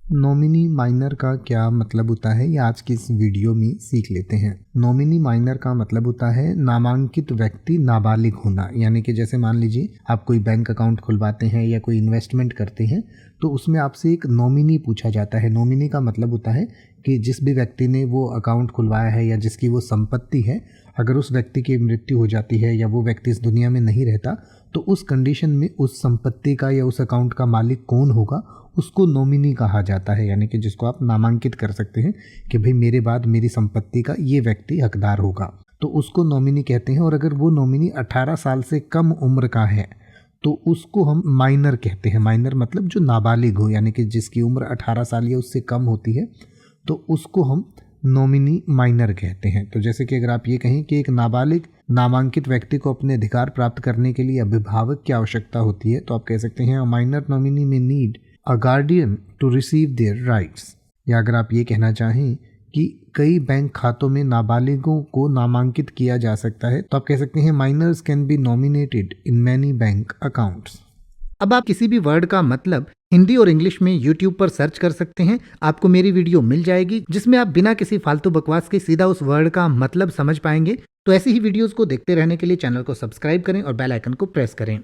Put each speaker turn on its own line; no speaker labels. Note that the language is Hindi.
नॉमिनी माइनर का क्या मतलब होता है, ये आज की इस वीडियो में सीख लेते हैं। नॉमिनी माइनर का मतलब होता है नामांकित व्यक्ति नाबालिग होना। यानी कि जैसे मान लीजिए आप कोई बैंक अकाउंट खुलवाते हैं या कोई इन्वेस्टमेंट करते हैं तो उसमें आपसे एक नॉमिनी पूछा जाता है। नॉमिनी का मतलब होता है कि जिस भी व्यक्ति ने वो अकाउंट खुलवाया है या जिसकी वो संपत्ति है, अगर उस व्यक्ति की मृत्यु हो जाती है या वो व्यक्ति इस दुनिया में नहीं रहता तो उस कंडीशन में उस संपत्ति का या उस अकाउंट का मालिक कौन होगा उसको नॉमिनी कहा जाता है। यानी कि जिसको आप नामांकित कर सकते हैं कि भाई मेरे बाद मेरी संपत्ति का ये व्यक्ति हकदार होगा, तो उसको नॉमिनी कहते हैं। और अगर वो नॉमिनी 18 साल से कम उम्र का है तो उसको हम माइनर कहते हैं। माइनर मतलब जो नाबालिग हो, यानी कि जिसकी उम्र 18 साल या उससे कम होती है तो उसको हम नॉमिनी माइनर कहते हैं। तो जैसे कि अगर आप ये कहें कि एक नाबालिग नामांकित व्यक्ति को अपने अधिकार प्राप्त करने के लिए अभिभावक की आवश्यकता होती है तो आप कह सकते हैं माइनर नॉमिनी में need a guardian to receive their rights. या अगर आप ये कहना चाहें कि कई बैंक खातों में नाबालिगों को नामांकित किया जा सकता है तो आप कह सकते हैं minors can be nominated in many bank accounts.
अब आप किसी भी वर्ड का मतलब हिंदी और इंग्लिश में YouTube पर सर्च कर सकते हैं। आपको मेरी वीडियो मिल जाएगी जिसमें आप बिना किसी फालतू बकवास के सीधा उस वर्ड का मतलब समझ पाएंगे। तो ऐसी ही वीडियोस को देखते रहने के लिए चैनल को सब्सक्राइब करें और बेल आइकन को प्रेस करें।